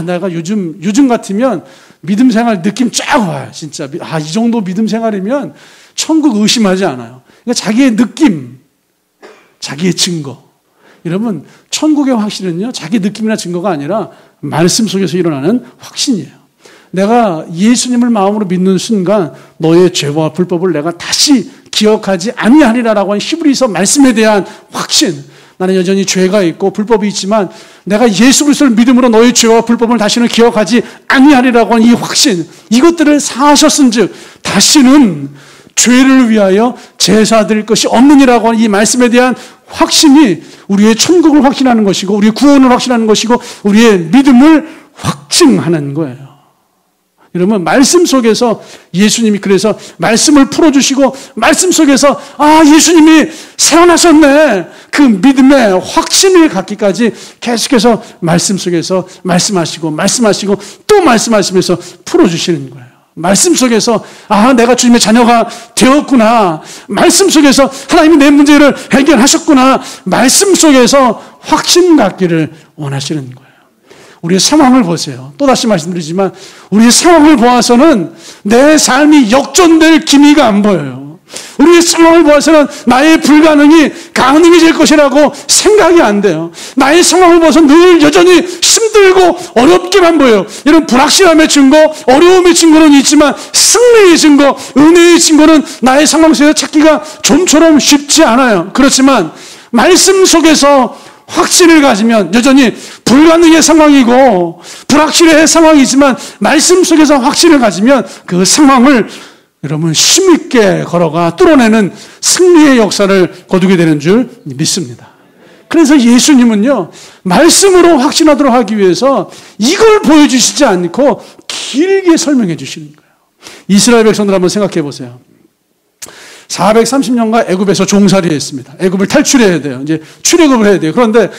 내가 요즘 같으면 믿음 생활 느낌 쫙 와요. 진짜. 이 정도 믿음 생활이면 천국 의심하지 않아요. 그러니까 자기의 느낌, 자기의 증거. 여러분, 천국의 확신은요, 자기 느낌이나 증거가 아니라 말씀 속에서 일어나는 확신이에요. 내가 예수님을 마음으로 믿는 순간 너의 죄와 불법을 내가 다시 기억하지 아니하리라라고 하는 히브리서 말씀에 대한 확신. 나는 여전히 죄가 있고 불법이 있지만 내가 예수 그리스도를 믿음으로 너의 죄와 불법을 다시는 기억하지 아니하리라고 하는 이 확신. 이것들을 사하셨은즉 다시는 죄를 위하여 제사 드릴 것이 없느니라고 하는 이 말씀에 대한 확신이 우리의 천국을 확신하는 것이고 우리의 구원을 확신하는 것이고 우리의 믿음을 확증하는 거예요. 여러분 말씀 속에서 예수님이 그래서 말씀을 풀어주시고 말씀 속에서 예수님이 살아나셨네 그 믿음의 확신을 갖기까지 계속해서 말씀 속에서 말씀하시고 또 말씀하시면서 풀어주시는 거예요. 말씀 속에서 내가 주님의 자녀가 되었구나. 말씀 속에서 하나님이 내 문제를 해결하셨구나. 말씀 속에서 확신 갖기를 원하시는 거예요. 우리의 상황을 보세요. 또다시 말씀드리지만 우리의 상황을 보아서는 내 삶이 역전될 기미가 안 보여요. 우리의 상황을 보아서는 나의 불가능이 가능해질 것이라고 생각이 안 돼요. 나의 상황을 보아서 늘 여전히 힘들고 어렵게만 보여요. 이런 불확실함의 증거, 어려움의 증거는 있지만 승리의 증거, 은혜의 증거는 나의 상황 속에서 찾기가 좀처럼 쉽지 않아요. 그렇지만 말씀 속에서 확신을 가지면 여전히 불가능의 상황이고 불확실의 상황이지만 말씀 속에서 확신을 가지면 그 상황을 여러분 힘있게 걸어가 뚫어내는 승리의 역사를 거두게 되는 줄 믿습니다. 그래서 예수님은요, 말씀으로 확신하도록 하기 위해서 이걸 보여주시지 않고 길게 설명해 주시는 거예요. 이스라엘 백성들 한번 생각해 보세요. 430년간 애굽에서 종살이 했습니다. 애굽을 탈출해야 돼요. 이제 출애굽을 해야 돼요. 그런데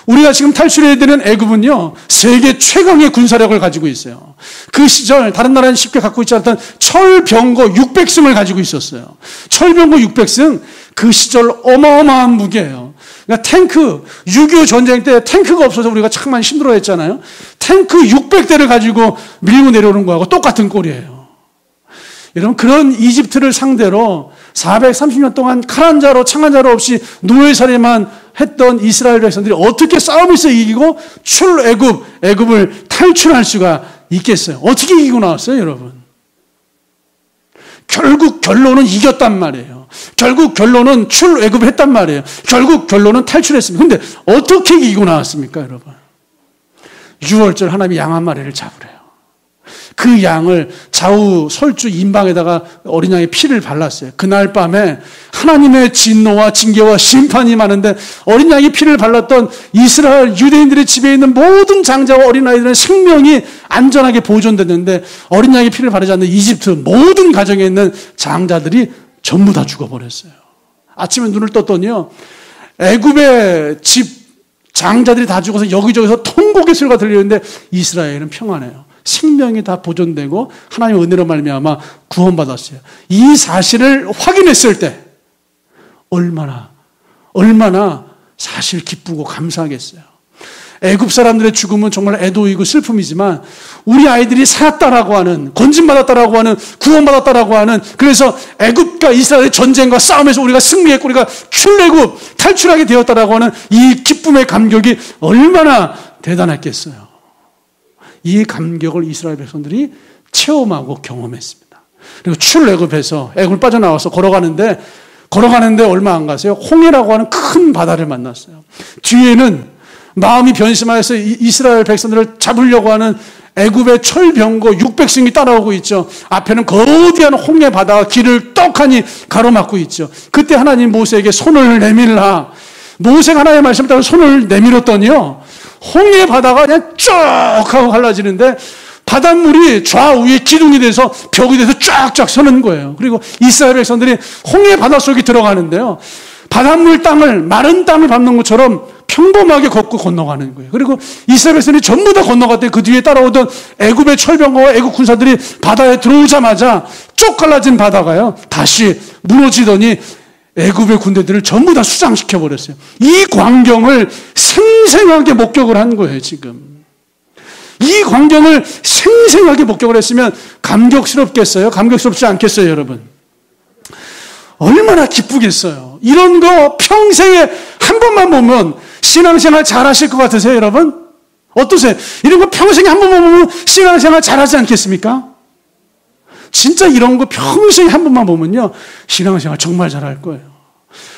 우리가 지금 탈출해야 되는 애굽은요, 세계 최강의 군사력을 가지고 있어요. 그 시절 다른 나라는 쉽게 갖고 있지 않던 철병거 600승을 가지고 있었어요. 철병거 600승, 그 시절 어마어마한 무기예요. 그러니까 탱크, 6.25 전쟁 때 탱크가 없어서 우리가 참 많이 힘들어했잖아요. 탱크 600대를 가지고 밀고 내려오는 거하고 똑같은 꼴이에요. 여러분, 그런 이집트를 상대로 430년 동안 칼 한 자로 창 한 자로 없이 노예살이만 했던 이스라엘 백성들이 어떻게 싸움에서 이기고 애굽을 탈출할 수가 있겠어요? 어떻게 이기고 나왔어요, 여러분? 결국 결론은 이겼단 말이에요. 결국 결론은 출애굽을 했단 말이에요. 결국 결론은 탈출했습니다. 근데 어떻게 이기고 나왔습니까, 여러분? 6월절 하나님이 양 한 마리를 잡으래요. 그 양을 좌우 설주 임방에다가 어린 양의 피를 발랐어요. 그날 밤에 하나님의 진노와 징계와 심판이 많은데 어린 양의 피를 발랐던 이스라엘 유대인들의 집에 있는 모든 장자와 어린아이들의 생명이 안전하게 보존됐는데 어린 양의 피를 바르지 않는 이집트 모든 가정에 있는 장자들이 전부 다 죽어버렸어요. 아침에 눈을 떴더니요, 애굽의 집 장자들이 다 죽어서 여기저기서 통곡의 소리가 들리는데 이스라엘은 평안해요. 생명이 다 보존되고 하나님의 은혜로 말미암아 구원받았어요. 이 사실을 확인했을 때 얼마나 사실 기쁘고 감사하겠어요. 애굽 사람들의 죽음은 정말 애도이고 슬픔이지만 우리 아이들이 살았다라고 하는, 건진받았다라고 하는, 구원받았다라고 하는, 그래서 애굽과 이스라엘의 전쟁과 싸움에서 우리가 승리했고 우리가 출애굽 탈출하게 되었다라고 하는 이 기쁨의 감격이 얼마나 대단했겠어요. 이 감격을 이스라엘 백성들이 체험하고 경험했습니다. 그리고 출애굽에서 애굽을 빠져나와서 걸어가는데 얼마 안 가세요. 홍해라고 하는 큰 바다를 만났어요. 뒤에는 마음이 변심하여서 이스라엘 백성들을 잡으려고 하는 애굽의 철병거 600승이 따라오고 있죠. 앞에는 거대한 홍해 바다가 길을 떡하니 가로막고 있죠. 그때 하나님 모세에게 손을 내밀라. 모세가 하나님의 말씀을 따라 손을 내밀었더니요, 홍해 바다가 그냥 쭉 하고 갈라지는데 바닷물이 좌우에 기둥이 돼서 벽이 돼서 쫙쫙 서는 거예요. 그리고 이스라엘 백성들이 홍해 바다 속에 들어가는데요, 바닷물 땅을, 마른 땅을 밟는 것처럼 평범하게 걷고 건너가는 거예요. 그리고 이스라엘 백성들이 전부 다 건너갔더니 그 뒤에 따라오던 애굽의 철병거와 애굽 군사들이 바다에 들어오자마자 쭉 갈라진 바다가요, 다시 무너지더니 애굽의 군대들을 전부 다 수장시켜버렸어요. 이 광경을 생생하게 목격을 한 거예요, 지금. 이 광경을 생생하게 목격을 했으면 감격스럽겠어요? 감격스럽지 않겠어요, 여러분? 얼마나 기쁘겠어요? 이런 거 평생에 한 번만 보면 신앙생활 잘하실 것 같으세요, 여러분? 어떠세요? 이런 거 평생에 한 번만 보면 신앙생활 잘하지 않겠습니까? 진짜 이런 거 평생에 한 번만 보면요, 신앙생활 정말 잘할 거예요.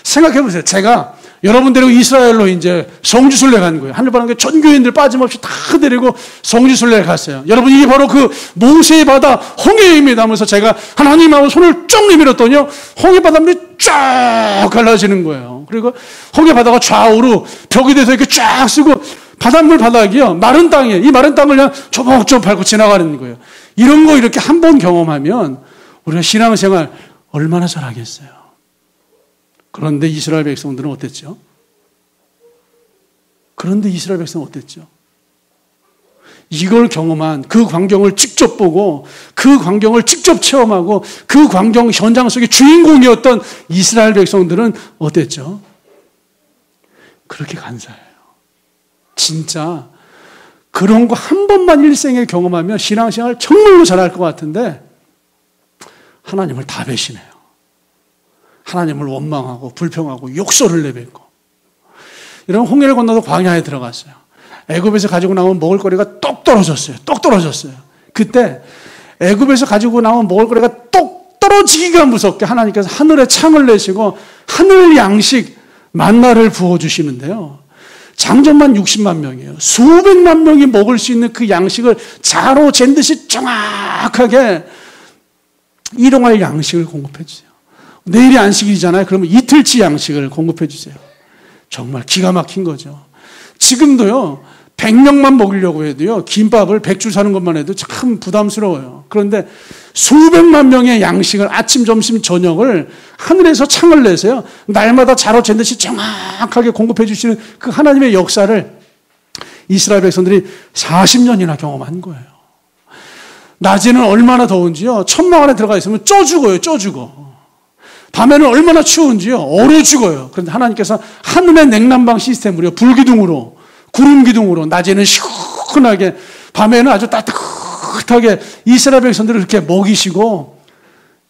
생각해 보세요. 제가 여러분 데리고 이스라엘로 이제 성지순례 간 거예요. 하늘바람에 전 교인들 빠짐없이 다 데리고 성지순례를 갔어요. 여러분, 이게 바로 그 모세의 바다 홍해입니다 하면서 제가 하나님하고 손을 쭉 내밀었더니요, 홍해 바닷물이 쫙 갈라지는 거예요. 그리고 홍해 바다가 좌우로 벽이 돼서 이렇게 쫙 쓰고 바닷물 바닥이요, 마른 땅이에요. 이 마른 땅을 그냥 조목조목 밟고 지나가는 거예요. 이런 거 이렇게 한 번 경험하면 우리가 신앙생활 얼마나 잘하겠어요. 그런데 이스라엘 백성들은 어땠죠? 이걸 경험한, 그 광경을 직접 보고 그 광경을 직접 체험하고 그 광경 현장 속의 주인공이었던 이스라엘 백성들은 어땠죠? 그렇게 간사해요. 진짜 그 그런 거 한 번만 일생에 경험하면 신앙생활 정말로 잘할 것 같은데 하나님을 다 배신해요. 하나님을 원망하고 불평하고 욕설을 내뱉고. 이런 홍해를 건너서 광야에 들어갔어요. 애굽에서 가지고 나온 먹을거리가 똑 떨어졌어요. 똑 떨어졌어요. 그때 애굽에서 가지고 나온 먹을거리가 똑 떨어지기가 무섭게 하나님께서 하늘에 창을 내시고 하늘 양식 만나를 부어주시는데요. 장정만 60만 명이에요. 수백만 명이 먹을 수 있는 그 양식을 자로 잰 듯이 정확하게 일용할 양식을 공급해 주세요. 내일이 안식일이잖아요. 그러면 이틀치 양식을 공급해 주세요. 정말 기가 막힌 거죠. 지금도요. 100명만 먹이려고 해도요. 김밥을 100줄 사는 것만 해도 참 부담스러워요. 그런데 수백만 명의 양식을 아침, 점심, 저녁을 하늘에서 창을 내세요. 날마다 자로 잰 듯이 정확하게 공급해 주시는 그 하나님의 역사를 이스라엘 백성들이 40년이나 경험한 거예요. 낮에는 얼마나 더운지요. 천막 안에 들어가 있으면 쪄 죽어요. 쪄 죽어. 밤에는 얼마나 추운지요. 얼어 죽어요. 그런데 하나님께서 하늘의 냉난방 시스템으로 불기둥으로 구름 기둥으로 낮에는 시원하게 밤에는 아주 따뜻하게 이스라엘 백성들을 이렇게 먹이시고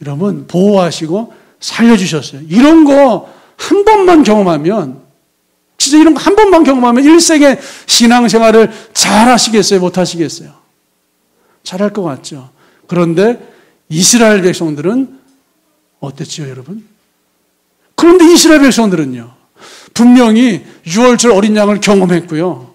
여러분 보호하시고 살려주셨어요. 이런 거 한 번만 경험하면 진짜 이런 거 한 번만 경험하면 일생의 신앙생활을 잘 하시겠어요? 못 하시겠어요? 잘할 것 같죠. 그런데 이스라엘 백성들은 어땠지요, 여러분? 그런데 이스라엘 백성들은요, 분명히 유월절 어린 양을 경험했고요,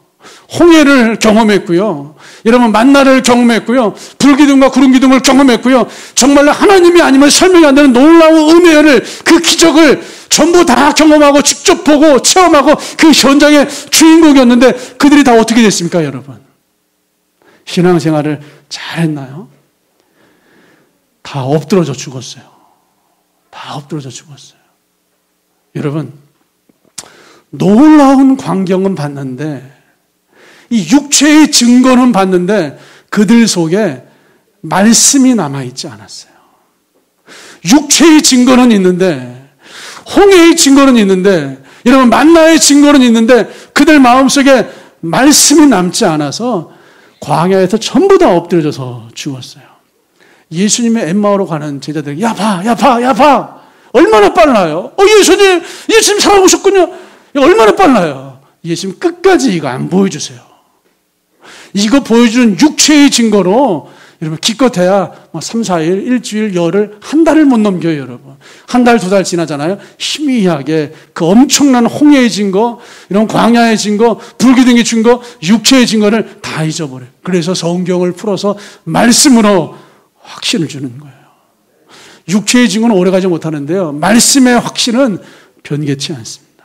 홍해를 경험했고요, 여러분 만나를 경험했고요, 불기둥과 구름기둥을 경험했고요, 정말로 하나님이 아니면 설명이 안 되는 놀라운 은혜를, 그 기적을 전부 다 경험하고 직접 보고 체험하고 그 현장의 주인공이었는데 그들이 다 어떻게 됐습니까, 여러분? 신앙생활을 잘했나요? 다 엎드러져 죽었어요. 다 엎드러져 죽었어요. 여러분, 놀라운 광경은 봤는데, 이 육체의 증거는 봤는데, 그들 속에 말씀이 남아있지 않았어요. 육체의 증거는 있는데, 홍해의 증거는 있는데, 여러분, 만나의 증거는 있는데, 그들 마음속에 말씀이 남지 않아서, 광야에서 전부 다 엎드려져서 죽었어요. 예수님의 엠마오로 가는 제자들에게 야 봐 얼마나 빨라요. 예수님 살아오셨군요. 얼마나 빨라요. 예수님 끝까지 이거 안 보여주세요. 이거 보여주는 육체의 증거로 여러분 기껏해야 3, 4일, 일주일, 열흘, 한 달을 못 넘겨요. 여러분 한 달, 두 달 지나잖아요. 희미하게 그 엄청난 홍해의 증거, 이런 광야의 증거, 불기둥의 증거, 육체의 증거를 다 잊어버려요. 그래서 성경을 풀어서 말씀으로 확신을 주는 거예요. 육체의 증거는 오래가지 못하는데요, 말씀의 확신은 변개치 않습니다.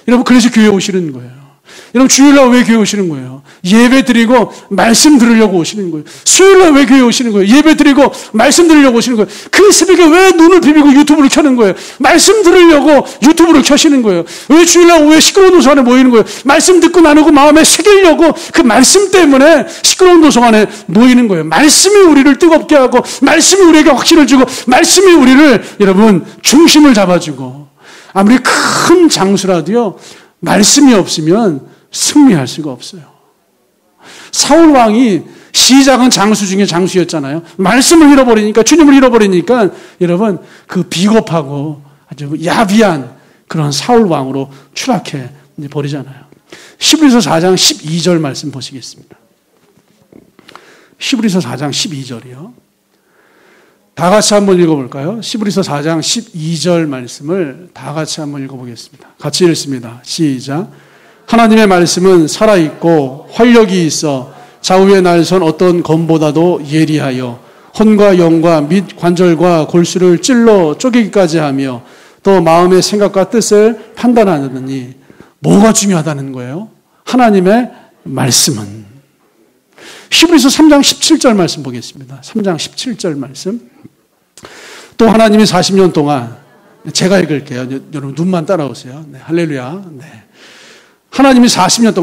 여러분 그래서 교회 오시는 거예요. 여러분 주일날 왜 교회 오시는 거예요? 예배 드리고 말씀 들으려고 오시는 거예요. 수요일날 왜 교회 오시는 거예요? 예배 드리고 말씀 들으려고 오시는 거예요. 그 새벽에 왜 눈을 비비고 유튜브를 켜는 거예요? 말씀 들으려고 유튜브를 켜시는 거예요. 왜 주일날 오후에 시끄러운 도서관에 모이는 거예요? 말씀 듣고 나누고 마음에 새기려고 그 말씀 때문에 시끄러운 도서관에 모이는 거예요. 말씀이 우리를 뜨겁게 하고, 말씀이 우리에게 확신을 주고, 말씀이 우리를 여러분 중심을 잡아주고, 아무리 큰 장수라도요, 말씀이 없으면 승리할 수가 없어요. 사울 왕이 시작은 장수 중에 장수였잖아요. 말씀을 잃어버리니까, 주님을 잃어버리니까 여러분 그 비겁하고 아주 야비한 그런 사울 왕으로 추락해 버리잖아요. 히브리서 4장 12절 말씀 보시겠습니다. 히브리서 4장 12절이요. 다 같이 한번 읽어볼까요? 히브리서 4장 12절 말씀을 다 같이 한번 읽어보겠습니다. 같이 읽습니다. 시작. 하나님의 말씀은 살아있고 활력이 있어 좌우의 날선 어떤 검보다도 예리하여 혼과 영과 및 관절과 골수를 찔러 쪼개기까지 하며 또 마음의 생각과 뜻을 판단하느니, 뭐가 중요하다는 거예요? 하나님의 말씀은. 히브리서 3장 17절 말씀 보겠습니다. 3장 17절 말씀. 또 하나님이 40년 동안, 제가 읽을게요. 여러분 눈만 따라오세요. 네, 할렐루야. 네. 하나님이 40년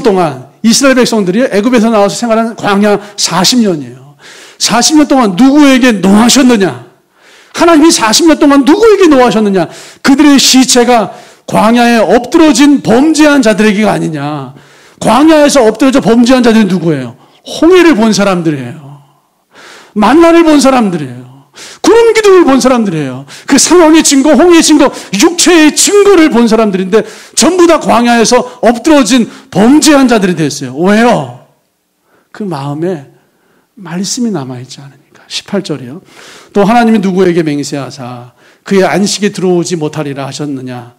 동안 이스라엘 백성들이 애굽에서 나와서 생활한 광야 40년이에요. 40년 동안 누구에게 노하셨느냐? 하나님이 40년 동안 누구에게 노하셨느냐? 그들의 시체가 광야에 엎드러진 범죄한 자들에게가 아니냐? 광야에서 엎드려져 범죄한 자들이 누구예요? 홍해를 본 사람들이에요. 만나를 본 사람들이에요. 구름 기둥을 본 사람들이에요. 그 상황의 증거, 홍해의 증거, 육체의 증거를 본 사람들인데 전부 다 광야에서 엎드러진 범죄한 자들이 됐어요. 왜요? 그 마음에 말씀이 남아있지 않으니까. 18절이요. 또 하나님이 누구에게 맹세하사 그의 안식에 들어오지 못하리라 하셨느냐?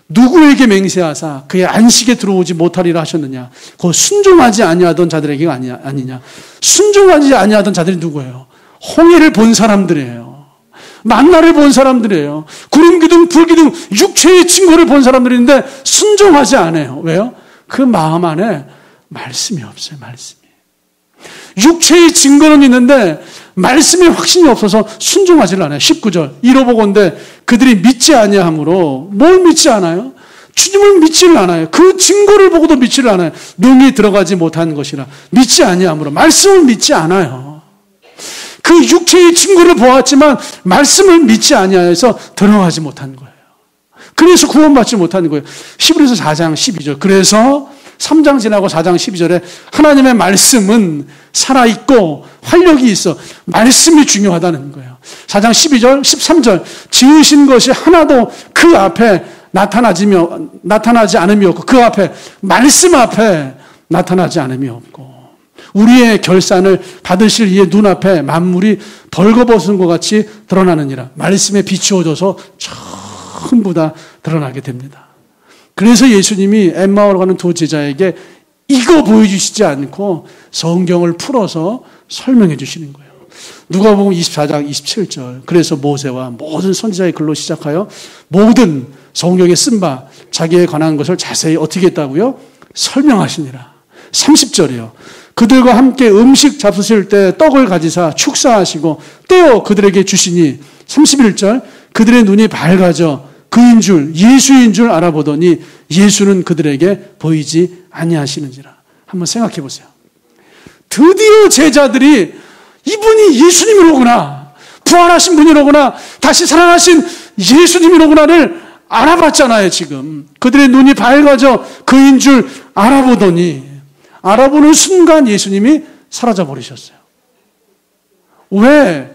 누구에게 맹세하사 그의 안식에 들어오지 못하리라 하셨느냐? 그 순종하지 아니하던 자들에게가 아니냐? 순종하지 아니하던 자들이 누구예요? 홍해를 본 사람들이에요. 만나를 본 사람들이에요. 구름 기둥, 불 기둥, 육체의 증거를 본 사람들인데 순종하지 않아요. 왜요? 그 마음 안에 말씀이 없어요. 말씀이. 육체의 증거는 있는데 말씀의 확신이 없어서 순종하지를 않아요. 19절 이로보건대 그들이 믿지 아니하므로 뭘 믿지 않아요? 주님을 믿지를 않아요. 그 증거를 보고도 믿지를 않아요. 능히 들어가지 못한 것이라 믿지 아니하므로 말씀을 믿지 않아요. 그 육체의 증거를 보았지만 말씀을 믿지 아니하여서 들어가지 못한 거예요. 그래서 구원받지 못한 거예요. 히브리서 4장 12절 그래서 3장 지나고 4장 12절에 하나님의 말씀은 살아있고 활력이 있어. 말씀이 중요하다는 거예요. 4장 12절, 13절 지으신 것이 하나도 그 앞에 나타나지 않음이 없고 그 앞에 말씀 앞에 나타나지 않음이 없고 우리의 결산을 받으실 이의 눈앞에 만물이 벌거벗은 것 같이 드러나느니라. 말씀에 비추어져서 전부 다 드러나게 됩니다. 그래서 예수님이 엠마오로 가는 두 제자에게 이거 보여주시지 않고 성경을 풀어서 설명해 주시는 거예요. 누가복음 24장 27절 그래서 모세와 모든 선지자의 글로 시작하여 모든 성경에 쓴 바 자기에 관한 것을 자세히 어떻게 했다고요? 설명하시니라. 30절이요. 그들과 함께 음식 잡수실 때 떡을 가지사 축사하시고 떼어 그들에게 주시니 31절 그들의 눈이 밝아져 그인 줄 예수인 줄 알아보더니 예수는 그들에게 보이지 아니하시는지라. 한번 생각해 보세요. 드디어 제자들이 이분이 예수님이로구나, 부활하신 분이로구나, 다시 살아나신 예수님이로구나를 알아봤잖아요. 지금 그들의 눈이 밝아져 그인 줄 알아보는 순간 예수님이 사라져 버리셨어요. 왜?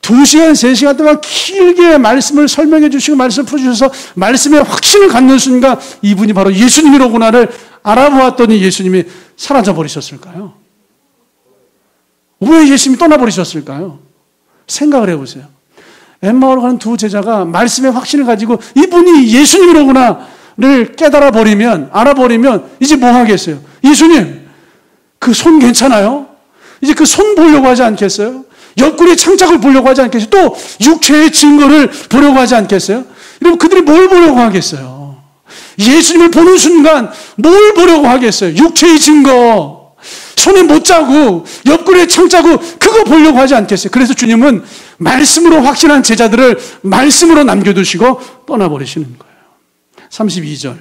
2시간, 3시간 동안 길게 말씀을 설명해 주시고 말씀을 풀어주셔서 말씀에 확신을 갖는 순간 이분이 바로 예수님이로구나를 알아보았더니 예수님이 사라져 버리셨을까요? 왜 예수님이 떠나버리셨을까요? 생각을 해보세요. 엠마오로 가는 두 제자가 말씀에 확신을 가지고 이분이 예수님이로구나를 깨달아 버리면, 알아버리면 이제 뭐 하겠어요? 예수님, 그 손 괜찮아요? 이제 그 손 보려고 하지 않겠어요? 옆구리 창작을 보려고 하지 않겠어요? 또 육체의 증거를 보려고 하지 않겠어요? 여러분, 그들이 뭘 보려고 하겠어요? 예수님을 보는 순간 뭘 보려고 하겠어요? 육체의 증거, 손에 못 자국, 옆구리에 창자국, 그거 보려고 하지 않겠어요? 그래서 주님은 말씀으로 확신한 제자들을 말씀으로 남겨두시고 떠나버리시는 거예요. 32절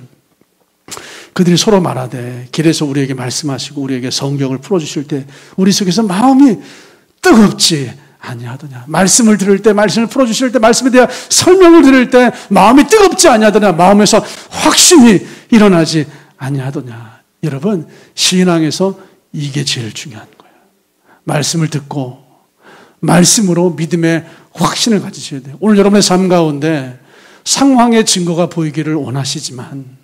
그들이 서로 말하되 길에서 우리에게 말씀하시고 우리에게 성경을 풀어주실 때 우리 속에서 마음이 뜨겁지 아니하더냐. 말씀을 들을 때, 말씀을 풀어주실 때, 말씀에 대한 설명을 들을 때 마음이 뜨겁지 아니하더냐. 마음에서 확신이 일어나지 아니하더냐. 여러분, 신앙에서 이게 제일 중요한 거예요. 말씀을 듣고 말씀으로 믿음의 확신을 가지셔야 돼요. 오늘 여러분의 삶 가운데 상황의 증거가 보이기를 원하시지만,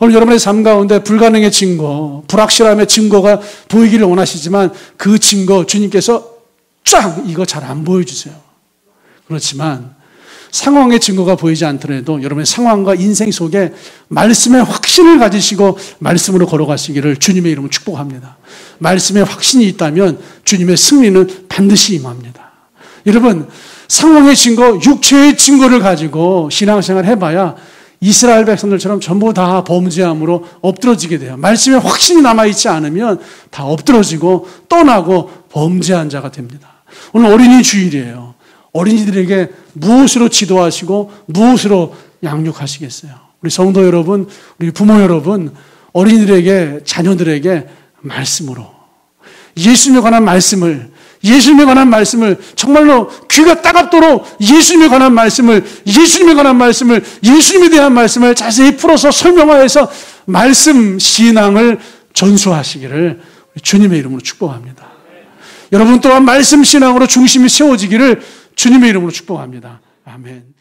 오늘 여러분의 삶 가운데 불가능의 증거, 불확실함의 증거가 보이기를 원하시지만 그 증거 주님께서 쫙 이거 잘 안 보여주세요. 그렇지만 상황의 증거가 보이지 않더라도 여러분의 상황과 인생 속에 말씀의 확신을 가지시고 말씀으로 걸어가시기를 주님의 이름으로 축복합니다. 말씀의 확신이 있다면 주님의 승리는 반드시 임합니다. 여러분, 상황의 증거, 육체의 증거를 가지고 신앙생활 해봐야 이스라엘 백성들처럼 전부 다 범죄함으로 엎드러지게 돼요. 말씀에 확신이 남아있지 않으면 다 엎드러지고 떠나고 범죄한 자가 됩니다. 오늘 어린이 주일이에요. 어린이들에게 무엇으로 지도하시고 무엇으로 양육하시겠어요? 우리 성도 여러분, 우리 부모 여러분, 어린이들에게, 자녀들에게 말씀으로 예수님에 관한 말씀을, 예수님에 관한 말씀을 정말로 귀가 따갑도록 예수님에 관한 말씀을, 예수님에 관한 말씀을, 예수님에 대한 말씀을 자세히 풀어서 설명하여서 말씀 신앙을 전수하시기를 주님의 이름으로 축복합니다. 여러분 또한 말씀 신앙으로 중심이 세워지기를 주님의 이름으로 축복합니다. 아멘.